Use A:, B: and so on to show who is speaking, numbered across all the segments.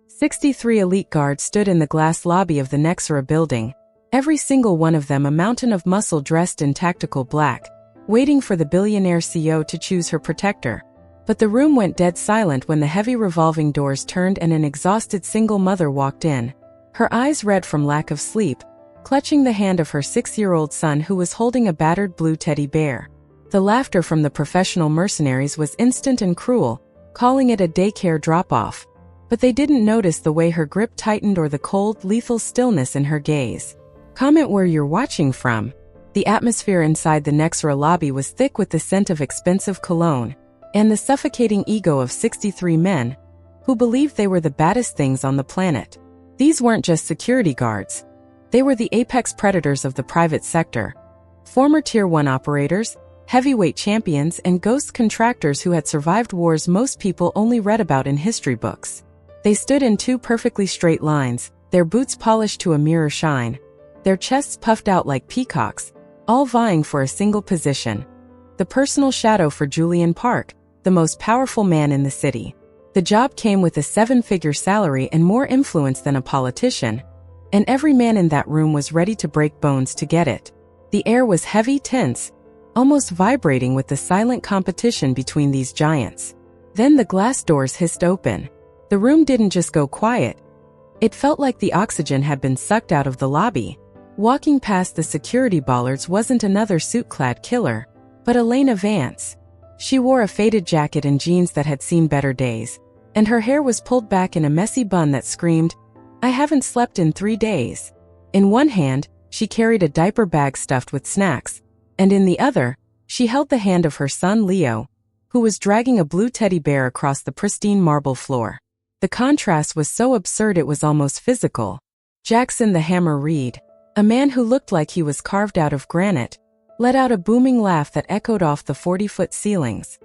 A: 63 elite guards stood in the glass lobby of the Nexera building, every single one of them a mountain of muscle dressed in tactical black, waiting for the billionaire CEO to choose her protector. But the room went dead silent when the heavy revolving doors turned and an exhausted single mother walked in, her eyes red from lack of sleep, clutching the hand of her 6-year-old son who was holding a battered blue teddy bear. The laughter from the professional mercenaries was instant and cruel, calling it a daycare drop-off. But they didn't notice the way her grip tightened or the cold, lethal stillness in her gaze. Comment where you're watching from. The atmosphere inside the Nexera lobby was thick with the scent of expensive cologne, and the suffocating ego of 63 men, who believed they were the baddest things on the planet. These weren't just security guards. They were the apex predators of the private sector. Former Tier 1 operators, heavyweight champions, and ghost contractors who had survived wars most people only read about in history books. They stood in 2 perfectly straight lines, their boots polished to a mirror shine, their chests puffed out like peacocks, all vying for a single position. The personal shadow for Julian Park, the most powerful man in the city. The job came with a 7-figure salary and more influence than a politician, and every man in that room was ready to break bones to get it. The air was heavy, tense, almost vibrating with the silent competition between these giants. Then the glass doors hissed open. The room didn't just go quiet. It felt like the oxygen had been sucked out of the lobby. Walking past the security bollards wasn't another suit-clad killer, but Elena Vance. She wore a faded jacket and jeans that had seen better days, and her hair was pulled back in a messy bun that screamed, "I haven't slept in 3 days." In one hand, she carried a diaper bag stuffed with snacks, and in the other, she held the hand of her son Leo, who was dragging a blue teddy bear across the pristine marble floor. The contrast was so absurd it was almost physical. Jackson the Hammer Reed, a man who looked like he was carved out of granite, let out a booming laugh that echoed off the 40-foot ceilings.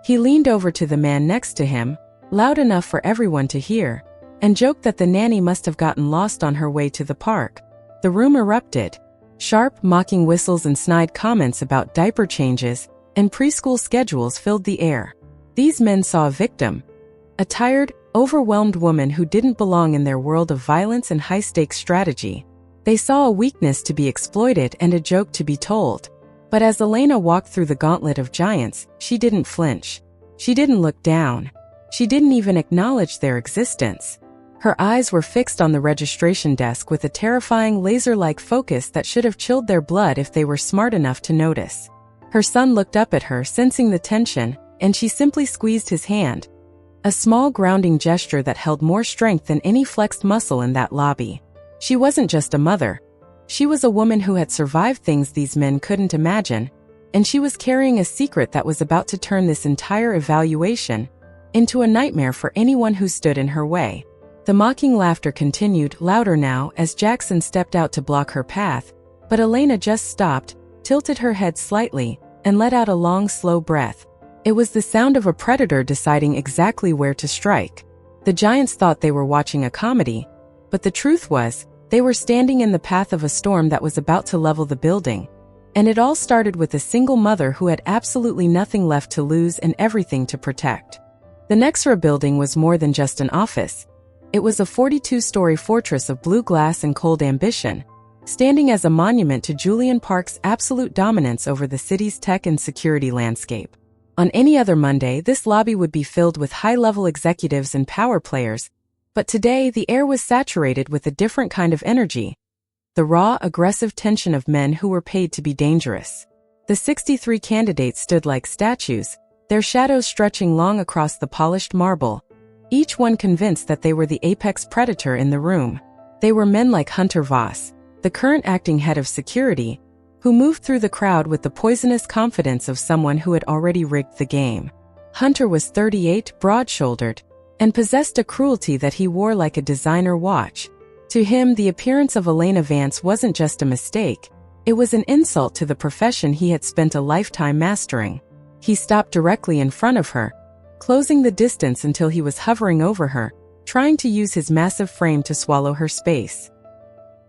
A: He leaned over to the man next to him, loud enough for everyone to hear, and joked that the nanny must have gotten lost on her way to the park. The room erupted. Sharp, mocking whistles and snide comments about diaper changes and preschool schedules filled the air. These men saw a victim, a tired, overwhelmed woman who didn't belong in their world of violence and high-stakes strategy. They saw a weakness to be exploited and a joke to be told. But as Elena walked through the gauntlet of giants, she didn't flinch. She didn't look down. She didn't even acknowledge their existence. Her eyes were fixed on the registration desk with a terrifying laser-like focus that should have chilled their blood if they were smart enough to notice. Her son looked up at her, sensing the tension, and she simply squeezed his hand. A small grounding gesture that held more strength than any flexed muscle in that lobby. She wasn't just a mother. She was a woman who had survived things these men couldn't imagine, and she was carrying a secret that was about to turn this entire evaluation into a nightmare for anyone who stood in her way. The mocking laughter continued, louder now, as Jackson stepped out to block her path, but Elena just stopped, tilted her head slightly, and let out a long, slow breath. It was the sound of a predator deciding exactly where to strike. The giants thought they were watching a comedy, but the truth was, they were standing in the path of a storm that was about to level the building. And it all started with a single mother who had absolutely nothing left to lose and everything to protect. The Nexera building was more than just an office. It was a 42-story fortress of blue glass and cold ambition, standing as a monument to Julian Park's absolute dominance over the city's tech and security landscape. On any other Monday, this lobby would be filled with high-level executives and power players, but today the air was saturated with a different kind of energy. The raw, aggressive tension of men who were paid to be dangerous. The 63 candidates stood like statues, their shadows stretching long across the polished marble, each one convinced that they were the apex predator in the room. They were men like Hunter Voss, the current acting head of security, who moved through the crowd with the poisonous confidence of someone who had already rigged the game. Hunter was 38, broad-shouldered, and possessed a cruelty that he wore like a designer watch. To him, the appearance of Elena Vance wasn't just a mistake, it was an insult to the profession he had spent a lifetime mastering. He stopped directly in front of her, closing the distance until he was hovering over her, trying to use his massive frame to swallow her space.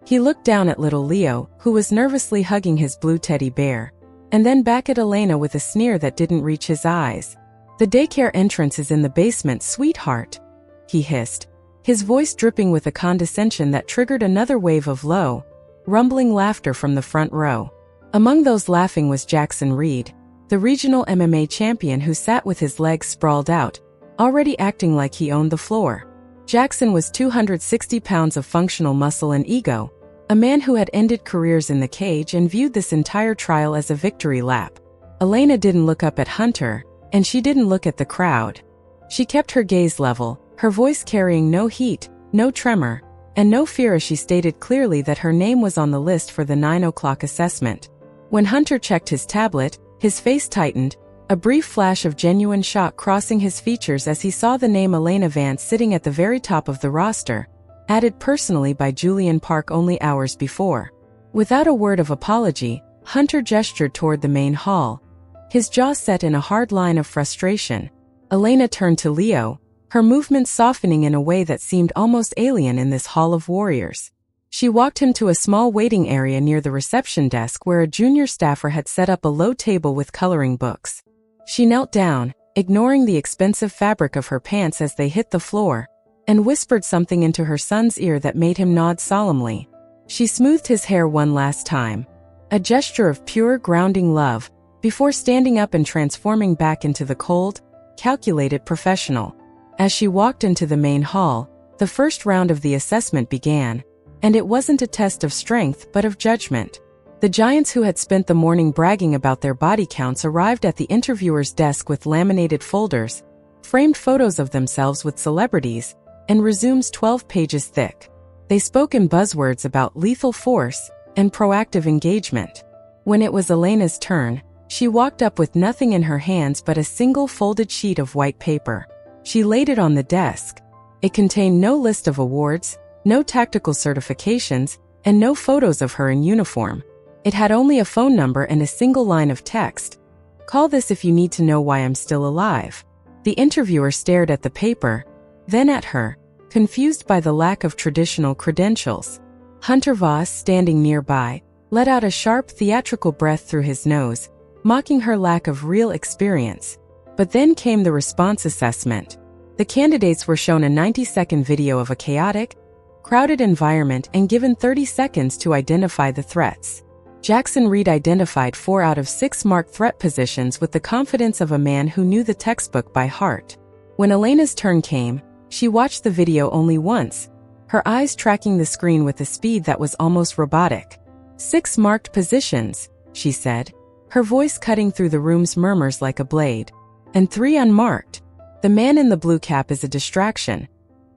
A: He looked down at little Leo, who was nervously hugging his blue teddy bear, and then back at Elena with a sneer that didn't reach his eyes. "The daycare entrance is in the basement, sweetheart," he hissed. his voice dripping with a condescension that triggered another wave of low, rumbling laughter from the front row. Among those laughing was Jackson Reed, the regional MMA champion who sat with his legs sprawled out, already acting like he owned the floor. Jackson was 260 pounds of functional muscle and ego, a man who had ended careers in the cage and viewed this entire trial as a victory lap. Elena didn't look up at Hunter, and she didn't look at the crowd. She kept her gaze level, her voice carrying no heat, no tremor, and no fear as she stated clearly that her name was on the list for the 9 o'clock assessment. When Hunter checked his tablet, his face tightened, a brief flash of genuine shock crossing his features as he saw the name Elena Vance sitting at the very top of the roster, added personally by Julian Park only hours before. Without a word of apology, Hunter gestured toward the main hall, his jaw set in a hard line of frustration. Elena turned to Leo, her movements softening in a way that seemed almost alien in this hall of warriors. She walked him to a small waiting area near the reception desk where a junior staffer had set up a low table with coloring books. She knelt down, ignoring the expensive fabric of her pants as they hit the floor, and whispered something into her son's ear that made him nod solemnly. She smoothed his hair one last time, a gesture of pure, grounding love, before standing up and transforming back into the cold, calculated professional. As she walked into the main hall, the first round of the assessment began, and it wasn't a test of strength but of judgment. The giants who had spent the morning bragging about their body counts arrived at the interviewer's desk with laminated folders, framed photos of themselves with celebrities, and resumes 12 pages thick. They spoke in buzzwords about lethal force and proactive engagement. When it was Elena's turn, she walked up with nothing in her hands but a single folded sheet of white paper. She laid it on the desk. It contained no list of awards, no tactical certifications, and no photos of her in uniform. It had only a phone number and a single line of text. "Call this if you need to know why I'm still alive." The interviewer stared at the paper, then at her, confused by the lack of traditional credentials. Hunter Voss, standing nearby, let out a sharp theatrical breath through his nose, mocking her lack of real experience. But then came the response assessment. The candidates were shown a 90-second video of a chaotic, crowded environment and given 30 seconds to identify the threats. Jackson Reed identified 4 out of 6 marked threat positions with the confidence of a man who knew the textbook by heart. When Elena's turn came, she watched the video only once, her eyes tracking the screen with a speed that was almost robotic. 6 marked positions, she said, her voice cutting through the room's murmurs like a blade. And 3 unmarked. The man in the blue cap is a distraction.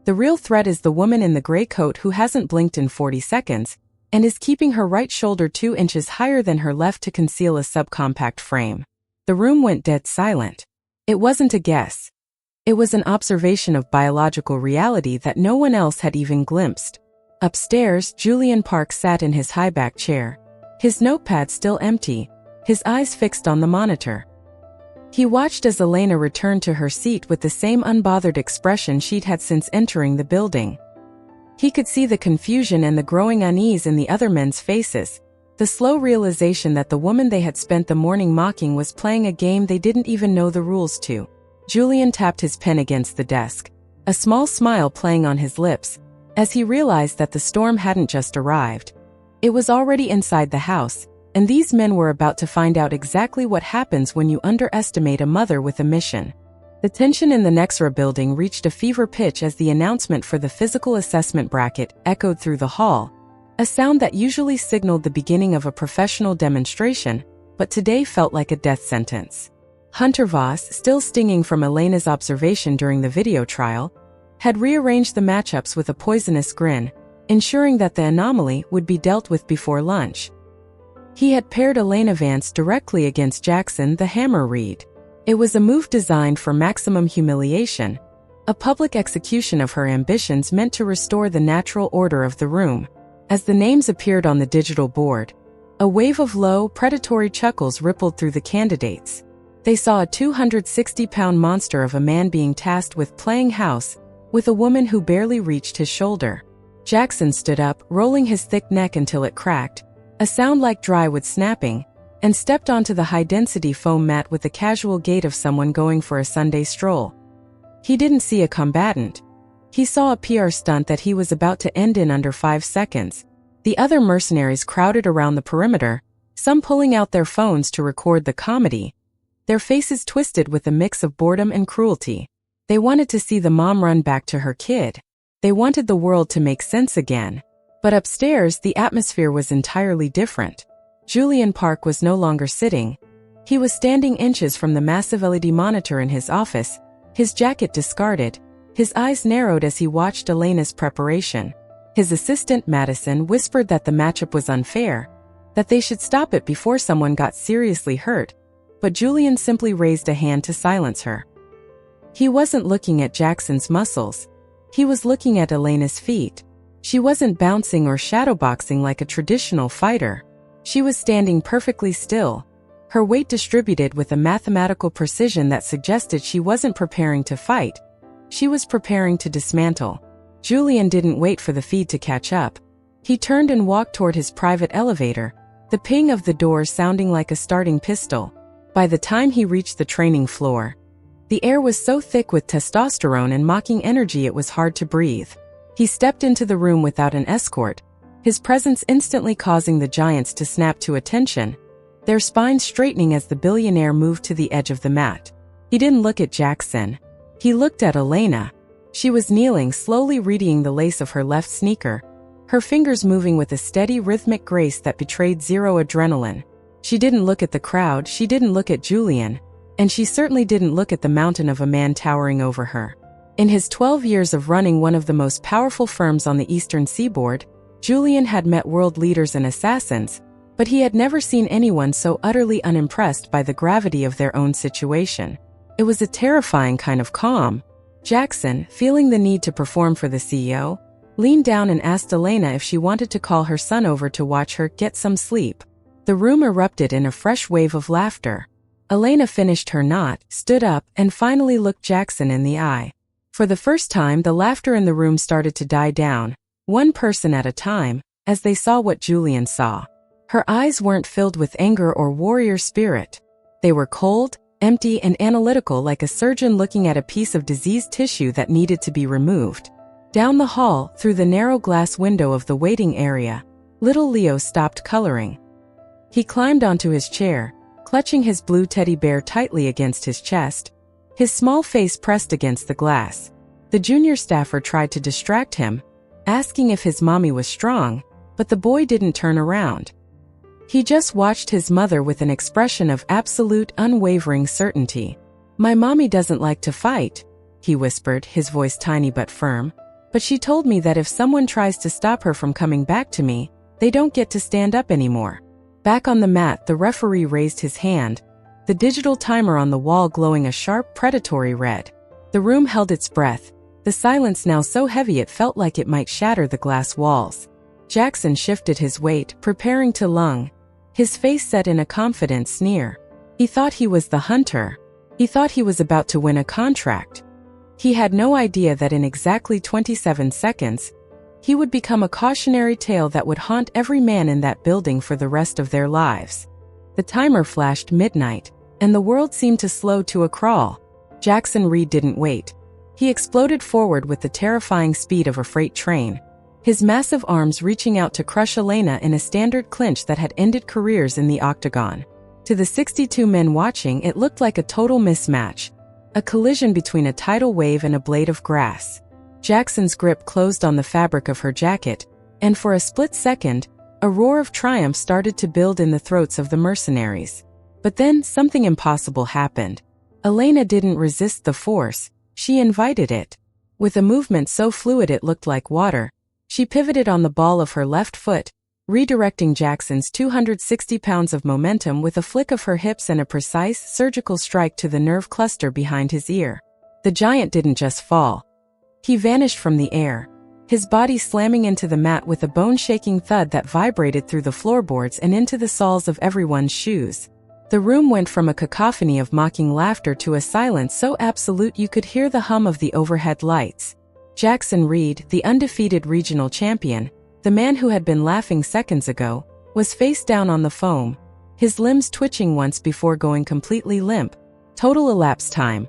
A: The real threat is the woman in the gray coat who hasn't blinked in 40 seconds, and is keeping her right shoulder 2 inches higher than her left to conceal a subcompact frame. The room went dead silent. It wasn't a guess. It was an observation of biological reality that no one else had even glimpsed. Upstairs, Julian Park sat in his high-back chair, his notepad still empty, his eyes fixed on the monitor. He watched as Elena returned to her seat with the same unbothered expression she'd had since entering the building. He could see the confusion and the growing unease in the other men's faces, the slow realization that the woman they had spent the morning mocking was playing a game they didn't even know the rules to. Julian tapped his pen against the desk, a small smile playing on his lips, as he realized that the storm hadn't just arrived. It was already inside the house, and these men were about to find out exactly what happens when you underestimate a mother with a mission. The tension in the Nexra building reached a fever pitch as the announcement for the physical assessment bracket echoed through the hall, a sound that usually signaled the beginning of a professional demonstration, but today felt like a death sentence. Hunter Voss, still stinging from Elena's observation during the video trial, had rearranged the matchups with a poisonous grin, ensuring that the anomaly would be dealt with before lunch. He had paired Elena Vance directly against Jackson the Hammer Reed. It was a move designed for maximum humiliation, a public execution of her ambitions meant to restore the natural order of the room. As the names appeared on the digital board, a wave of low, predatory chuckles rippled through the candidates. They saw a 260-pound monster of a man being tasked with playing house with a woman who barely reached his shoulder. Jackson stood up, rolling his thick neck until it cracked, a sound like dry wood snapping, and stepped onto the high-density foam mat with the casual gait of someone going for a Sunday stroll. He didn't see a combatant. He saw a PR stunt that he was about to end in under 5 seconds. The other mercenaries crowded around the perimeter, some pulling out their phones to record the comedy, their faces twisted with a mix of boredom and cruelty. They wanted to see the mom run back to her kid. They wanted the world to make sense again. But upstairs, the atmosphere was entirely different. Julian Park was no longer sitting. He was standing inches from the massive LED monitor in his office, his jacket discarded, his eyes narrowed as he watched Elena's preparation. His assistant, Madison, whispered that the matchup was unfair, that they should stop it before someone got seriously hurt, but Julian simply raised a hand to silence her. He wasn't looking at Jackson's muscles. He was looking at Elena's feet. She wasn't bouncing or shadowboxing like a traditional fighter. She was standing perfectly still, her weight distributed with a mathematical precision that suggested she wasn't preparing to fight. She was preparing to dismantle. Julian didn't wait for the feed to catch up. He turned and walked toward his private elevator, the ping of the doors sounding like a starting pistol. By the time he reached the training floor, the air was so thick with testosterone and mocking energy it was hard to breathe. He stepped into the room without an escort, his presence instantly causing the giants to snap to attention, their spines straightening as the billionaire moved to the edge of the mat. He didn't look at Jackson. He looked at Elena. She was kneeling, slowly readying the lace of her left sneaker, her fingers moving with a steady, rhythmic grace that betrayed zero adrenaline. She didn't look at the crowd, she didn't look at Julian, and she certainly didn't look at the mountain of a man towering over her. In his 12 years of running one of the most powerful firms on the eastern seaboard, Julian had met world leaders and assassins, but he had never seen anyone so utterly unimpressed by the gravity of their own situation. It was a terrifying kind of calm. Jackson, feeling the need to perform for the CEO, leaned down and asked Elena if she wanted to call her son over to watch her get some sleep. The room erupted in a fresh wave of laughter. Elena finished her knot, stood up, and finally looked Jackson in the eye. For the first time, the laughter in the room started to die down, one person at a time, as they saw what Julian saw. Her eyes weren't filled with anger or warrior spirit. They were cold, empty, and analytical, like a surgeon looking at a piece of diseased tissue that needed to be removed. Down the hall, through the narrow glass window of the waiting area, little Leo stopped coloring. He climbed onto his chair, clutching his blue teddy bear tightly against his chest, his small face pressed against the glass. The junior staffer tried to distract him, asking if his mommy was strong, but the boy didn't turn around. He just watched his mother with an expression of absolute, unwavering certainty. "My mommy doesn't like to fight," he whispered, his voice tiny but firm. "But she told me that if someone tries to stop her from coming back to me, they don't get to stand up anymore." Back on the mat, the referee raised his hand, the digital timer on the wall glowing a sharp, predatory red. The room held its breath, the silence now so heavy it felt like it might shatter the glass walls. Jackson shifted his weight, preparing to lung, his face set in a confident sneer. He thought he was the hunter. He thought he was about to win a contract. He had no idea that in exactly 27 seconds, he would become a cautionary tale that would haunt every man in that building for the rest of their lives. The timer flashed midnight, and the world seemed to slow to a crawl. Jackson Reed didn't wait. He exploded forward with the terrifying speed of a freight train, his massive arms reaching out to crush Elena in a standard clinch that had ended careers in the octagon. To the 62 men watching, it looked like a total mismatch, a collision between a tidal wave and a blade of grass. Jackson's grip closed on the fabric of her jacket, and for a split second, a roar of triumph started to build in the throats of the mercenaries. But then something impossible happened. Elena didn't resist the force, she invited it. With a movement so fluid it looked like water, she pivoted on the ball of her left foot, redirecting Jackson's 260 pounds of momentum with a flick of her hips and a precise, surgical strike to the nerve cluster behind his ear. The giant didn't just fall. He vanished from the air, his body slamming into the mat with a bone-shaking thud that vibrated through the floorboards and into the soles of everyone's shoes. The room went from a cacophony of mocking laughter to a silence so absolute you could hear the hum of the overhead lights. Jackson Reed, the undefeated regional champion, the man who had been laughing seconds ago, was face down on the foam, his limbs twitching once before going completely limp. Total elapsed time: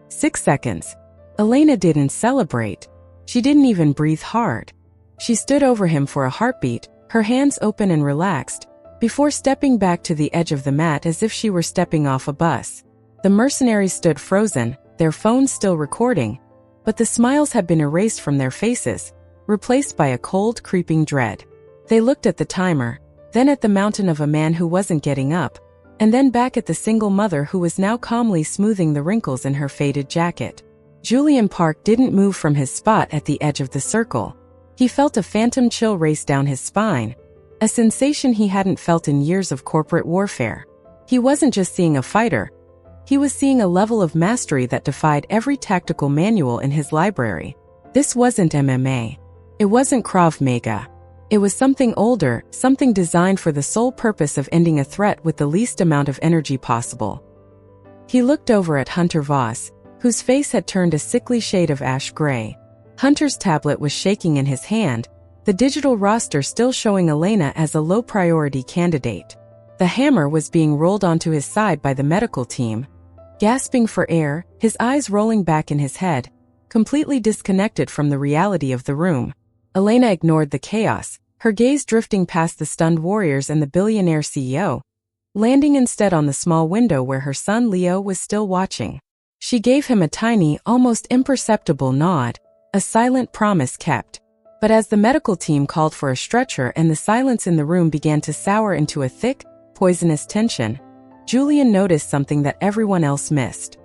A: 6 seconds. Elena didn't celebrate. She didn't even breathe hard. She stood over him for a heartbeat, her hands open and relaxed, before stepping back to the edge of the mat as if she were stepping off a bus. The mercenaries stood frozen, their phones still recording, but the smiles had been erased from their faces, replaced by a cold, creeping dread. They looked at the timer, then at the mountain of a man who wasn't getting up, and then back at the single mother who was now calmly smoothing the wrinkles in her faded jacket. Julian Park didn't move from his spot at the edge of the circle. He felt a phantom chill race down his spine, a sensation he hadn't felt in years of corporate warfare. He wasn't just seeing a fighter. He was seeing a level of mastery that defied every tactical manual in his library. This wasn't MMA. It wasn't Krav Maga. It was something older, something designed for the sole purpose of ending a threat with the least amount of energy possible. He looked over at Hunter Voss, whose face had turned a sickly shade of ash gray. Hunter's tablet was shaking in his hand, the digital roster still showing Elena as a low-priority candidate. The hammer was being rolled onto his side by the medical team. Gasping for air, his eyes rolling back in his head, completely disconnected from the reality of the room. Elena ignored the chaos, her gaze drifting past the stunned warriors and the billionaire CEO, landing instead on the small window where her son Leo was still watching. She gave him a tiny, almost imperceptible nod, a silent promise kept. But as the medical team called for a stretcher and the silence in the room began to sour into a thick, poisonous tension, Julian noticed something that everyone else missed.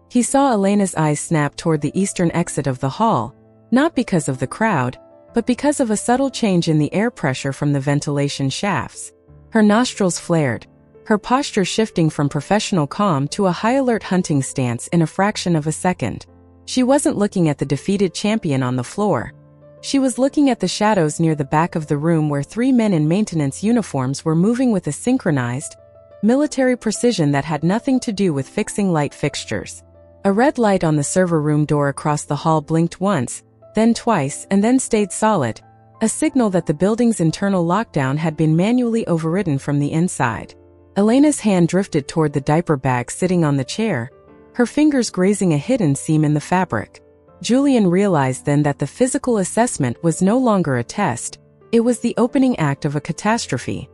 A: He saw Elena's eyes snap toward the eastern exit of the hall, not because of the crowd, but because of a subtle change in the air pressure from the ventilation shafts. Her nostrils flared, her posture shifting from professional calm to a high-alert hunting stance in a fraction of a second. She wasn't looking at the defeated champion on the floor. She was looking at the shadows near the back of the room where three men in maintenance uniforms were moving with a synchronized, military precision that had nothing to do with fixing light fixtures. A red light on the server room door across the hall blinked once, then twice, and then stayed solid, a signal that the building's internal lockdown had been manually overridden from the inside. Elena's hand drifted toward the diaper bag sitting on the chair, her fingers grazing a hidden seam in the fabric. Julian realized then that the physical assessment was no longer a test, it was the opening act of a catastrophe.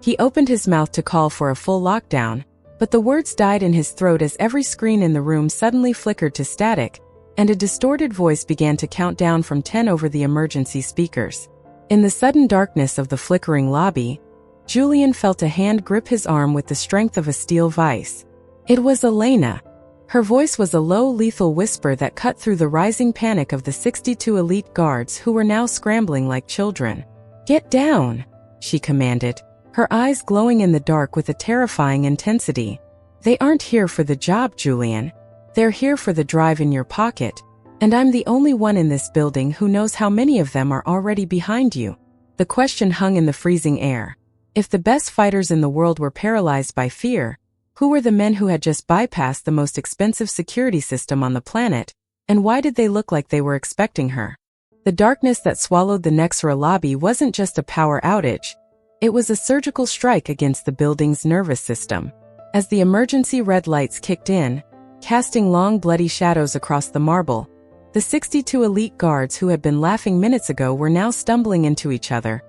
A: He opened his mouth to call for a full lockdown, but the words died in his throat as every screen in the room suddenly flickered to static, and a distorted voice began to count down from 10 over the emergency speakers. In the sudden darkness of the flickering lobby, Julian felt a hand grip his arm with the strength of a steel vise. It was Elena. Her voice was a low, lethal whisper that cut through the rising panic of the 62 elite guards who were now scrambling like children. "Get down," she commanded, her eyes glowing in the dark with a terrifying intensity. "They aren't here for the job, Julian. They're here for the drive in your pocket, and I'm the only one in this building who knows how many of them are already behind you." The question hung in the freezing air. If the best fighters in the world were paralyzed by fear, who were the men who had just bypassed the most expensive security system on the planet, and why did they look like they were expecting her? The darkness that swallowed the Nexera lobby wasn't just a power outage, it was a surgical strike against the building's nervous system. As the emergency red lights kicked in, casting long bloody shadows across the marble, the 62 elite guards who had been laughing minutes ago were now stumbling into each other,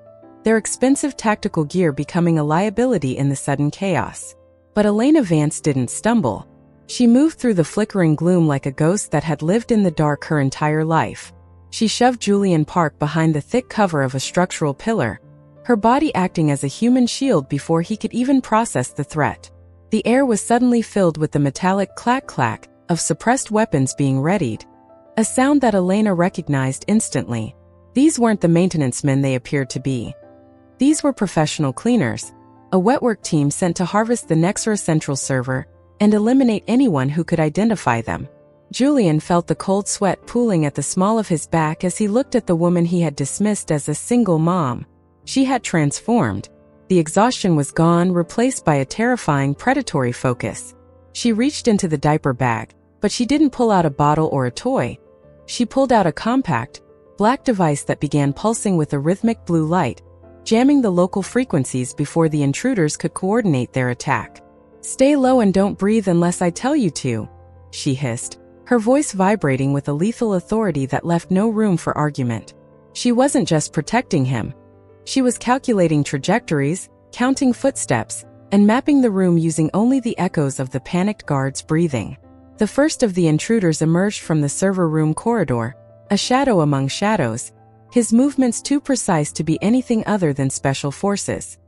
A: their expensive tactical gear becoming a liability in the sudden chaos. But Elena Vance didn't stumble. She moved through the flickering gloom like a ghost that had lived in the dark her entire life. She shoved Julian Park behind the thick cover of a structural pillar, her body acting as a human shield before he could even process the threat. The air was suddenly filled with the metallic clack-clack of suppressed weapons being readied, a sound that Elena recognized instantly. These weren't the maintenance men they appeared to be. These were professional cleaners, a wetwork team sent to harvest the Nexera Central server and eliminate anyone who could identify them. Julian felt the cold sweat pooling at the small of his back as he looked at the woman he had dismissed as a single mom. She had transformed. The exhaustion was gone, replaced by a terrifying predatory focus. She reached into the diaper bag, but she didn't pull out a bottle or a toy. She pulled out a compact, black device that began pulsing with a rhythmic blue light, jamming the local frequencies before the intruders could coordinate their attack. "Stay low and don't breathe unless I tell you to," she hissed. her voice vibrating with a lethal authority that left no room for argument. She wasn't just protecting him. She was calculating trajectories, counting footsteps, and mapping the room using only the echoes of the panicked guards' breathing. The first of the intruders emerged from the server room corridor, a shadow among shadows, his movements too precise to be anything other than special forces.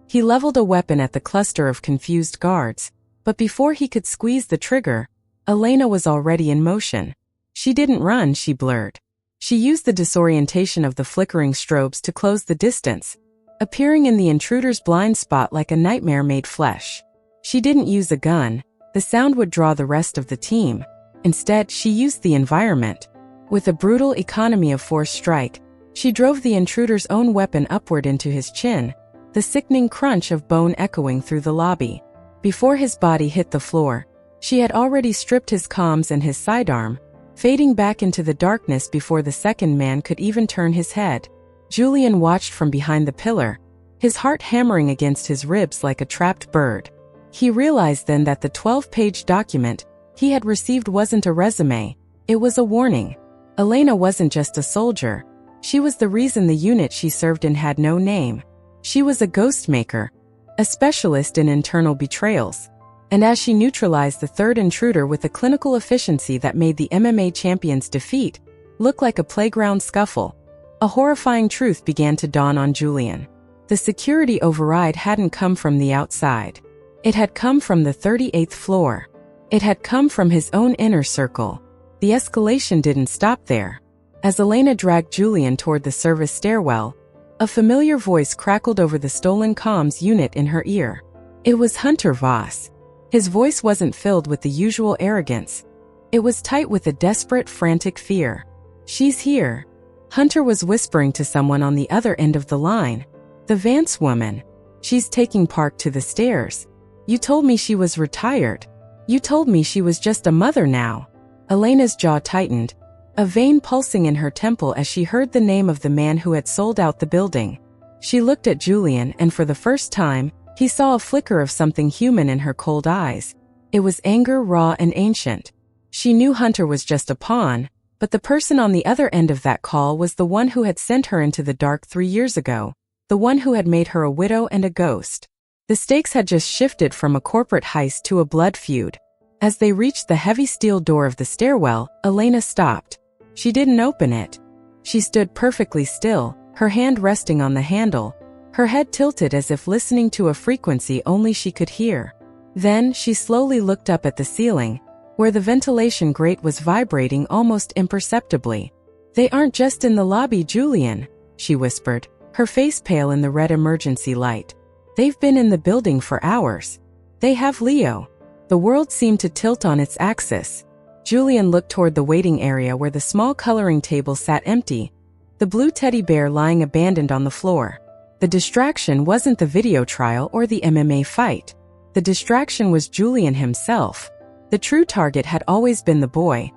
A: He leveled a weapon at the cluster of confused guards, but before he could squeeze the trigger, Elena was already in motion. She didn't run, she blurred. She used the disorientation of the flickering strobes to close the distance, appearing in the intruder's blind spot like a nightmare made flesh. She didn't use a gun. The sound would draw the rest of the team. Instead, she used the environment. With a brutal economy of force strike, she drove the intruder's own weapon upward into his chin, the sickening crunch of bone echoing through the lobby. Before his body hit the floor, she had already stripped his comms and his sidearm, fading back into the darkness before the second man could even turn his head. Julian watched from behind the pillar, his heart hammering against his ribs like a trapped bird. He realized then that the 12-page document he had received wasn't a resume, it was a warning. Elena wasn't just a soldier. She was the reason the unit she served in had no name. She was a ghost maker, a specialist in internal betrayals. And as she neutralized the third intruder with a clinical efficiency that made the MMA champion's defeat look like a playground scuffle, a horrifying truth began to dawn on Julian. The security override hadn't come from the outside. It had come from the 38th floor. It had come from his own inner circle. The escalation didn't stop there. As Elena dragged Julian toward the service stairwell, a familiar voice crackled over the stolen comms unit in her ear. It was Hunter Voss. His voice wasn't filled with the usual arrogance. It was tight with a desperate, frantic fear. "She's here." Hunter was whispering to someone on the other end of the line. "The Vance woman. She's taking Park to the stairs. You told me she was retired. You told me she was just a mother now." Elena's jaw tightened, a vein pulsing in her temple as she heard the name of the man who had sold out the building. She looked at Julian, and for the first time, he saw a flicker of something human in her cold eyes. It was anger, raw and ancient. She knew Hunter was just a pawn, but the person on the other end of that call was the one who had sent her into the dark 3 years ago, the one who had made her a widow and a ghost. The stakes had just shifted from a corporate heist to a blood feud. As they reached the heavy steel door of the stairwell, Elena stopped. She didn't open it. She stood perfectly still, her hand resting on the handle, her head tilted as if listening to a frequency only she could hear. Then she slowly looked up at the ceiling, where the ventilation grate was vibrating almost imperceptibly. "They aren't just in the lobby, Julian," she whispered, her face pale in the red emergency light. "They've been in the building for hours. They have Leo." The world seemed to tilt on its axis. Julian looked toward the waiting area where the small coloring table sat empty, the blue teddy bear lying abandoned on the floor. The distraction wasn't the video trial or the MMA fight. The distraction was Julian himself. The true target had always been the boy,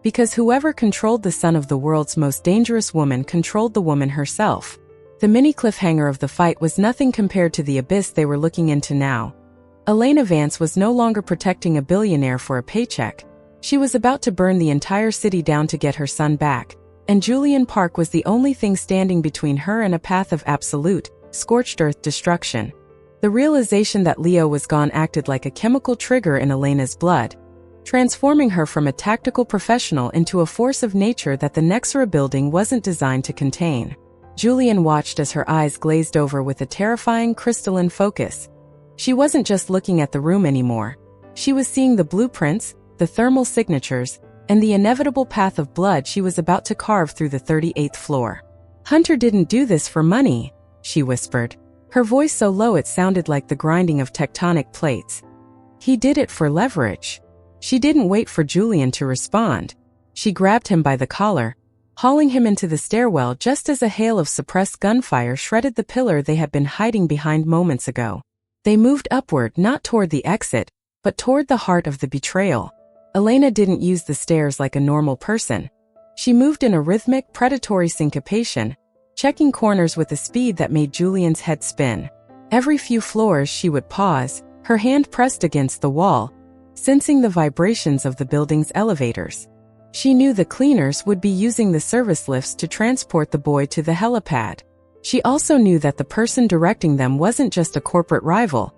A: because whoever controlled the son of the world's most dangerous woman controlled the woman herself. The mini cliffhanger of the fight was nothing compared to the abyss they were looking into now. Elena Vance was no longer protecting a billionaire for a paycheck. She was about to burn the entire city down to get her son back, and Julian Park was the only thing standing between her and a path of absolute, scorched earth destruction. The realization that Leo was gone acted like a chemical trigger in Elena's blood, transforming her from a tactical professional into a force of nature that the Nexera building wasn't designed to contain. Julian watched as her eyes glazed over with a terrifying crystalline focus. She wasn't just looking at the room anymore. She was seeing the blueprints, the thermal signatures, and the inevitable path of blood she was about to carve through the 38th floor. "Hunter didn't do this for money," she whispered, her voice so low it sounded like the grinding of tectonic plates. "He did it for leverage." She didn't wait for Julian to respond. She grabbed him by the collar, hauling him into the stairwell just as a hail of suppressed gunfire shredded the pillar they had been hiding behind moments ago. They moved upward, not toward the exit, but toward the heart of the betrayal. Elena didn't use the stairs like a normal person. She moved in a rhythmic, predatory syncopation, checking corners with a speed that made Julian's head spin. Every few floors she would pause, her hand pressed against the wall, sensing the vibrations of the building's elevators. She knew the cleaners would be using the service lifts to transport the boy to the helipad. She also knew that the person directing them wasn't just a corporate rival,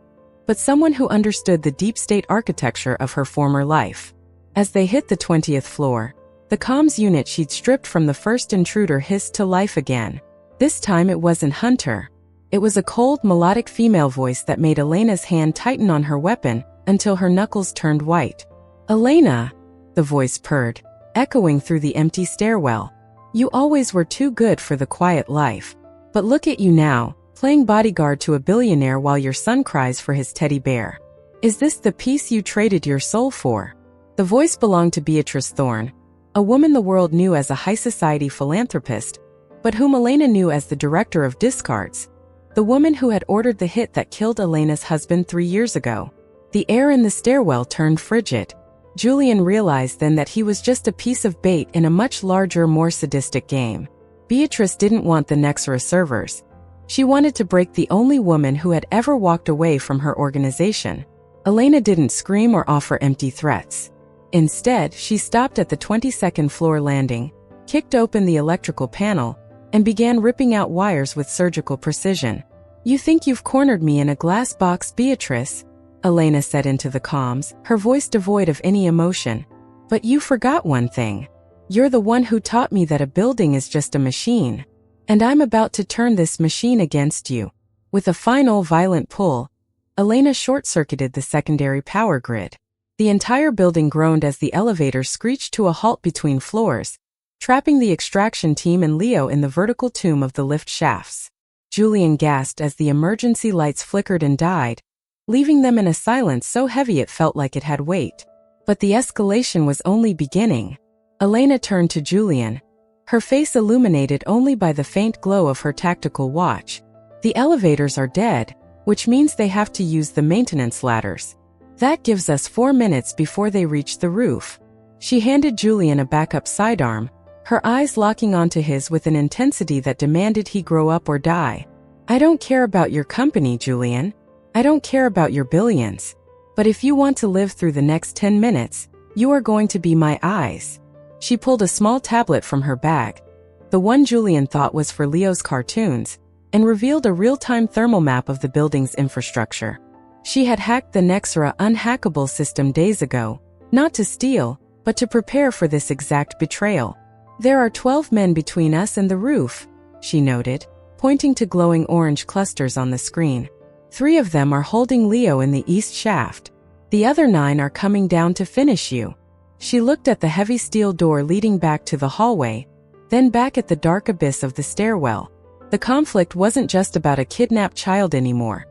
A: but someone who understood the deep state architecture of her former life. As they hit the 20th floor, the comms unit she'd stripped from the first intruder hissed to life again. This time it wasn't Hunter. It was a cold, melodic female voice that made Elena's hand tighten on her weapon until her knuckles turned white. "Elena," the voice purred, echoing through the empty stairwell. "You always were too good for the quiet life. But look at you now, playing bodyguard to a billionaire while your son cries for his teddy bear. Is this the peace you traded your soul for?" The voice belonged to Beatrice Thorne, a woman the world knew as a high society philanthropist, but whom Elena knew as the director of discards, the woman who had ordered the hit that killed Elena's husband 3 years ago. The air in the stairwell turned frigid. Julian realized then that he was just a piece of bait in a much larger, more sadistic game. Beatrice didn't want the Nexera servers. She wanted to break the only woman who had ever walked away from her organization. Elena didn't scream or offer empty threats. Instead, she stopped at the 22nd floor landing, kicked open the electrical panel, and began ripping out wires with surgical precision. "You think you've cornered me in a glass box, Beatrice," Elena said into the comms, her voice devoid of any emotion. "But you forgot one thing. You're the one who taught me that a building is just a machine. And I'm about to turn this machine against you." With a final violent pull, Elena short-circuited the secondary power grid. The entire building groaned as the elevator screeched to a halt between floors, trapping the extraction team and Leo in the vertical tomb of the lift shafts. Julian gasped as the emergency lights flickered and died, leaving them in a silence so heavy it felt like it had weight. But the escalation was only beginning. Elena turned to Julian, her face illuminated only by the faint glow of her tactical watch. "The elevators are dead, which means they have to use the maintenance ladders. That gives us 4 minutes before they reach the roof." She handed Julian a backup sidearm, her eyes locking onto his with an intensity that demanded he grow up or die. "I don't care about your company, Julian. I don't care about your billions. But if you want to live through the next 10 minutes, you are going to be my eyes." She pulled a small tablet from her bag, the one Julian thought was for Leo's cartoons, and revealed a real-time thermal map of the building's infrastructure. She had hacked the Nexera unhackable system days ago, not to steal, but to prepare for this exact betrayal. "There are 12 men between us and the roof," she noted, pointing to glowing orange clusters on the screen. 3 of them are holding Leo in the east shaft. The other 9 are coming down to finish you. She looked at the heavy steel door leading back to the hallway, then back at the dark abyss of the stairwell. The conflict wasn't just about a kidnapped child anymore.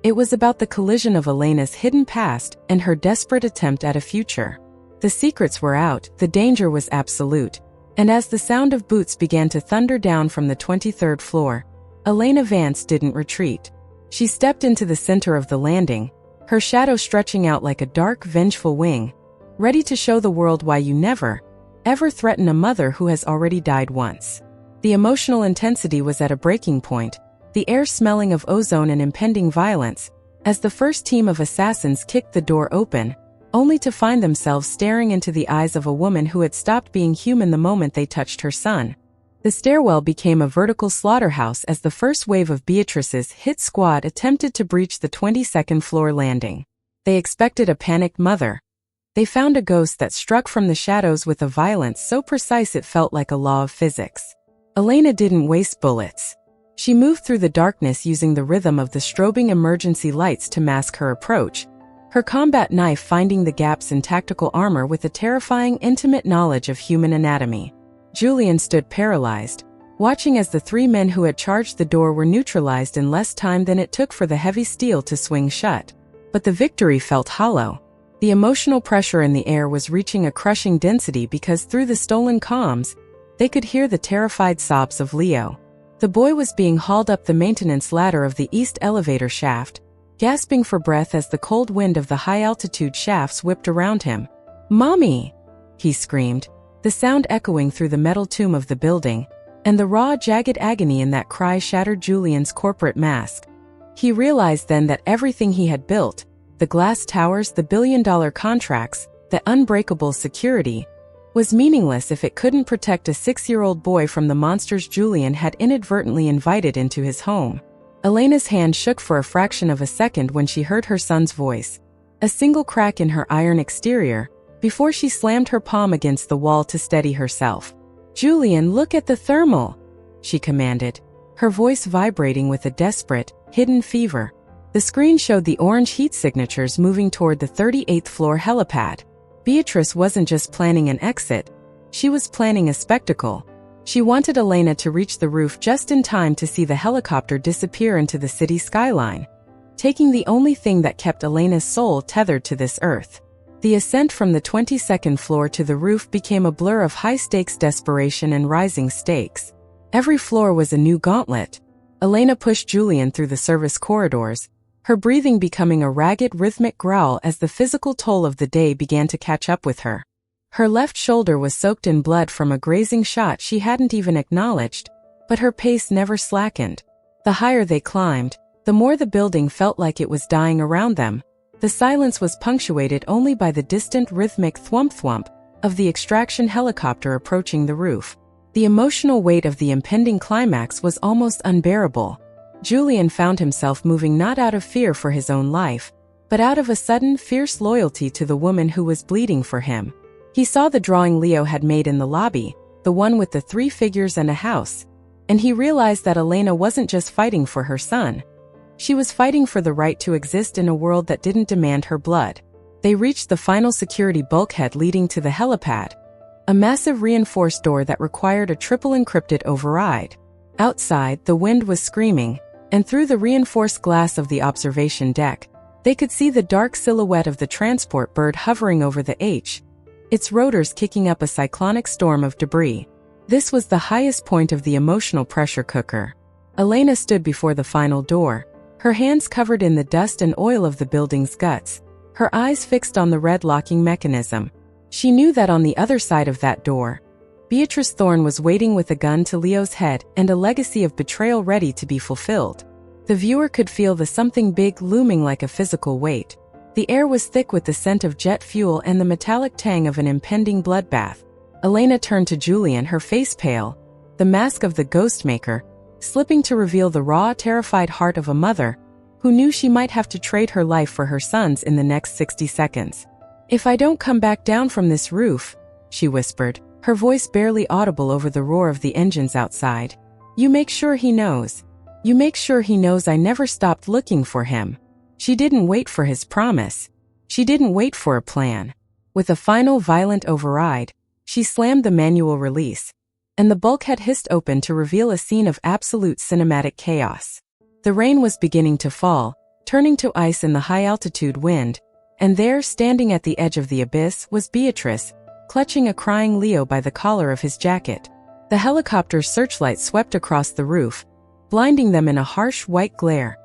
A: It was about the collision of Elena's hidden past and her desperate attempt at a future. The secrets were out, the danger was absolute, and as the sound of boots began to thunder down from the 23rd floor, Elena Vance didn't retreat. She stepped into the center of the landing, her shadow stretching out like a dark, vengeful wing, ready to show the world why you never, ever threaten a mother who has already died once. The emotional intensity was at a breaking point, the air smelling of ozone and impending violence, as the first team of assassins kicked the door open, only to find themselves staring into the eyes of a woman who had stopped being human the moment they touched her son. The stairwell became a vertical slaughterhouse as the first wave of Beatrice's hit squad attempted to breach the 22nd floor landing. They expected a panicked mother. They found a ghost that struck from the shadows with a violence so precise it felt like a law of physics. Elena didn't waste bullets. She moved through the darkness using the rhythm of the strobing emergency lights to mask her approach, her combat knife finding the gaps in tactical armor with a terrifying, intimate knowledge of human anatomy. Julian stood paralyzed, watching as the 3 men who had charged the door were neutralized in less time than it took for the heavy steel to swing shut. But the victory felt hollow. The emotional pressure in the air was reaching a crushing density because through the stolen comms, they could hear the terrified sobs of Leo. The boy was being hauled up the maintenance ladder of the east elevator shaft, gasping for breath as the cold wind of the high-altitude shafts whipped around him. "Mommy!" he screamed, the sound echoing through the metal tomb of the building, and the raw, jagged agony in that cry shattered Julian's corporate mask. He realized then that everything he had built, the glass towers, the billion-dollar contracts, the unbreakable security, was meaningless if it couldn't protect a 6-year-old boy from the monsters Julian had inadvertently invited into his home. Elena's hand shook for a fraction of a second when she heard her son's voice, a single crack in her iron exterior, before she slammed her palm against the wall to steady herself. "Julian, look at the thermal," she commanded, her voice vibrating with a desperate, hidden fever. The screen showed the orange heat signatures moving toward the 38th floor helipad. Beatrice wasn't just planning an exit, she was planning a spectacle. She wanted Elena to reach the roof just in time to see the helicopter disappear into the city skyline, taking the only thing that kept Elena's soul tethered to this earth. The ascent from the 22nd floor to the roof became a blur of high-stakes desperation and rising stakes. Every floor was a new gauntlet. Elena pushed Julian through the service corridors, her breathing becoming a ragged, rhythmic growl as the physical toll of the day began to catch up with her. Her left shoulder was soaked in blood from a grazing shot she hadn't even acknowledged, but her pace never slackened. The higher they climbed, the more the building felt like it was dying around them. The silence was punctuated only by the distant rhythmic thwump-thwump of the extraction helicopter approaching the roof. The emotional weight of the impending climax was almost unbearable. Julian found himself moving not out of fear for his own life, but out of a sudden, fierce loyalty to the woman who was bleeding for him. He saw the drawing Leo had made in the lobby, the one with the 3 figures and a house, and he realized that Elena wasn't just fighting for her son. She was fighting for the right to exist in a world that didn't demand her blood. They reached the final security bulkhead leading to the helipad, a massive reinforced door that required a triple encrypted override. Outside, the wind was screaming, and through the reinforced glass of the observation deck, they could see the dark silhouette of the transport bird hovering over the H, its rotors kicking up a cyclonic storm of debris. This was the highest point of the emotional pressure cooker. Elena stood before the final door, her hands covered in the dust and oil of the building's guts, her eyes fixed on the red locking mechanism. She knew that on the other side of that door, Beatrice Thorne was waiting with a gun to Leo's head and a legacy of betrayal ready to be fulfilled. The viewer could feel the something big looming like a physical weight. The air was thick with the scent of jet fuel and the metallic tang of an impending bloodbath. Elena turned to Julian, her face pale, the mask of the ghost maker, slipping to reveal the raw, terrified heart of a mother who knew she might have to trade her life for her son's in the next 60 seconds. "If I don't come back down from this roof," she whispered, her voice barely audible over the roar of the engines outside, "you make sure he knows. You make sure he knows I never stopped looking for him." She didn't wait for his promise. She didn't wait for a plan. With a final violent override, she slammed the manual release, and the bulkhead hissed open to reveal a scene of absolute cinematic chaos. The rain was beginning to fall, turning to ice in the high-altitude wind, and there, standing at the edge of the abyss, was Beatrice, clutching a crying Leo by the collar of his jacket. The helicopter's searchlight swept across the roof, blinding them in a harsh white glare,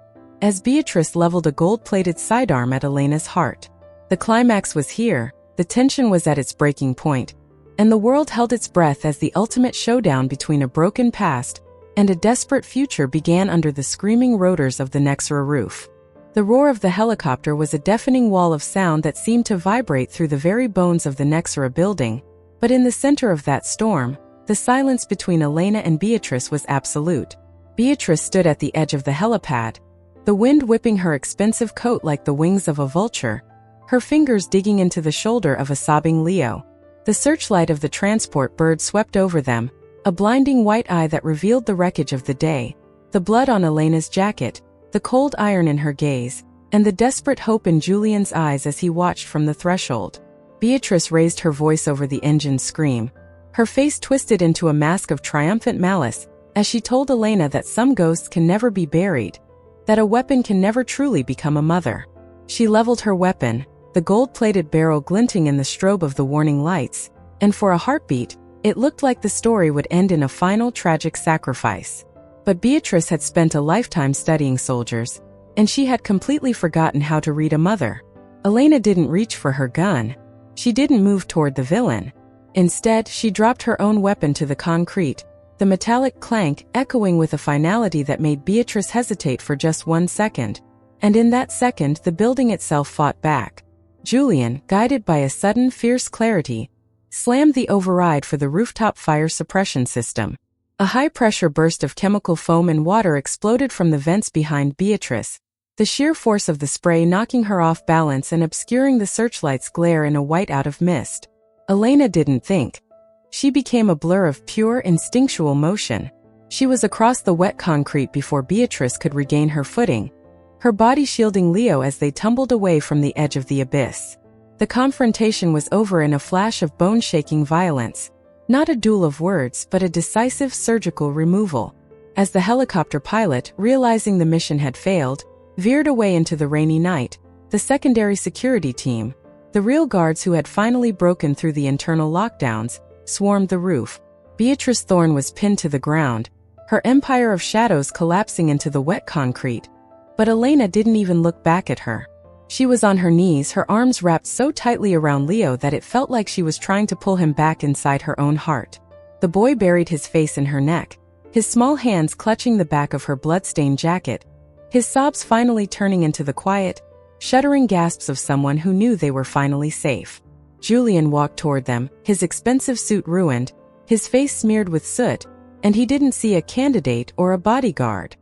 A: as Beatrice leveled a gold-plated sidearm at Elena's heart. The climax was here, the tension was at its breaking point, and the world held its breath as the ultimate showdown between a broken past and a desperate future began under the screaming rotors of the Nexra roof. The roar of the helicopter was a deafening wall of sound that seemed to vibrate through the very bones of the Nexra building, but in the center of that storm, the silence between Elena and Beatrice was absolute. Beatrice stood at the edge of the helipad, the wind whipping her expensive coat like the wings of a vulture, her fingers digging into the shoulder of a sobbing Leo. The searchlight of the transport bird swept over them, a blinding white eye that revealed the wreckage of the day, the blood on Elena's jacket, the cold iron in her gaze, and the desperate hope in Julian's eyes as he watched from the threshold. Beatrice raised her voice over the engine's scream, her face twisted into a mask of triumphant malice, as she told Elena that some ghosts can never be buried, that a weapon can never truly become a mother. She leveled her weapon, the gold-plated barrel glinting in the strobe of the warning lights, and for a heartbeat, it looked like the story would end in a final tragic sacrifice. But Beatrice had spent a lifetime studying soldiers, and she had completely forgotten how to read a mother. Elena didn't reach for her gun. She didn't move toward the villain. Instead, she dropped her own weapon to the concrete, the metallic clank echoing with a finality that made Beatrice hesitate for just 1 second. And in that second, the building itself fought back. Julian, guided by a sudden, fierce clarity, slammed the override for the rooftop fire suppression system. A high-pressure burst of chemical foam and water exploded from the vents behind Beatrice, the sheer force of the spray knocking her off balance and obscuring the searchlight's glare in a whiteout of mist. Elena didn't think. She became a blur of pure, instinctual motion. She was across the wet concrete before Beatrice could regain her footing, her body shielding Leo as they tumbled away from the edge of the abyss. The confrontation was over in a flash of bone-shaking violence. Not a duel of words, but a decisive surgical removal. As the helicopter pilot, realizing the mission had failed, veered away into the rainy night, the secondary security team, the real guards who had finally broken through the internal lockdowns, swarmed the roof. Beatrice Thorne was pinned to the ground, her empire of shadows collapsing into the wet concrete. But Elena didn't even look back at her. She was on her knees, her arms wrapped so tightly around Leo that it felt like she was trying to pull him back inside her own heart. The boy buried his face in her neck, his small hands clutching the back of her blood-stained jacket, his sobs finally turning into the quiet, shuddering gasps of someone who knew they were finally safe. Julian walked toward them, his expensive suit ruined, his face smeared with soot, and he didn't see a candidate or a bodyguard.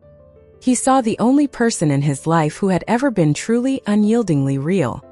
A: He saw the only person in his life who had ever been truly, unyieldingly real.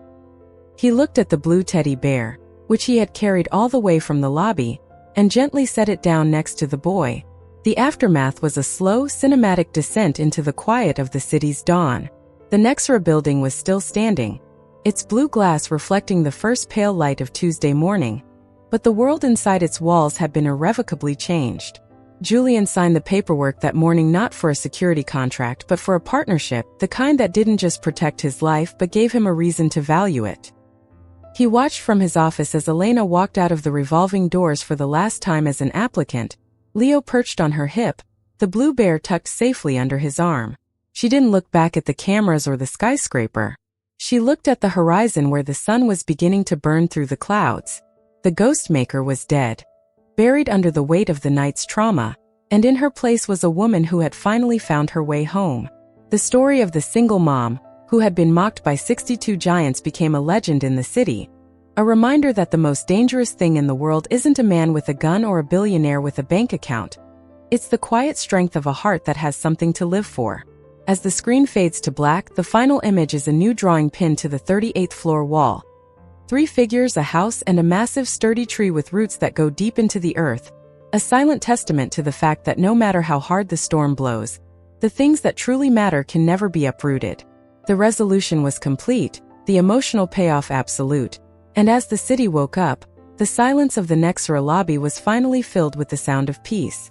A: He looked at the blue teddy bear, which he had carried all the way from the lobby, and gently set it down next to the boy. The aftermath was a slow, cinematic descent into the quiet of the city's dawn. The Nexra building was still standing, its blue glass reflecting the first pale light of Tuesday morning, but the world inside its walls had been irrevocably changed. Julian signed the paperwork that morning, not for a security contract but for a partnership, the kind that didn't just protect his life but gave him a reason to value it. He watched from his office as Elena walked out of the revolving doors for the last time as an applicant, Leo perched on her hip, the blue bear tucked safely under his arm. She didn't look back at the cameras or the skyscraper. She looked at the horizon where the sun was beginning to burn through the clouds. The Ghostmaker was dead, buried under the weight of the night's trauma, and in her place was a woman who had finally found her way home. The story of the single mom, who had been mocked by 62 giants, became a legend in the city, a reminder that the most dangerous thing in the world isn't a man with a gun or a billionaire with a bank account. It's the quiet strength of a heart that has something to live for. As the screen fades to black, the final image is a new drawing pinned to the 38th floor wall. 3 figures, a house, and a massive sturdy tree with roots that go deep into the earth, a silent testament to the fact that no matter how hard the storm blows, the things that truly matter can never be uprooted. The resolution was complete, the emotional payoff absolute, and as the city woke up, the silence of the Nexra lobby was finally filled with the sound of peace.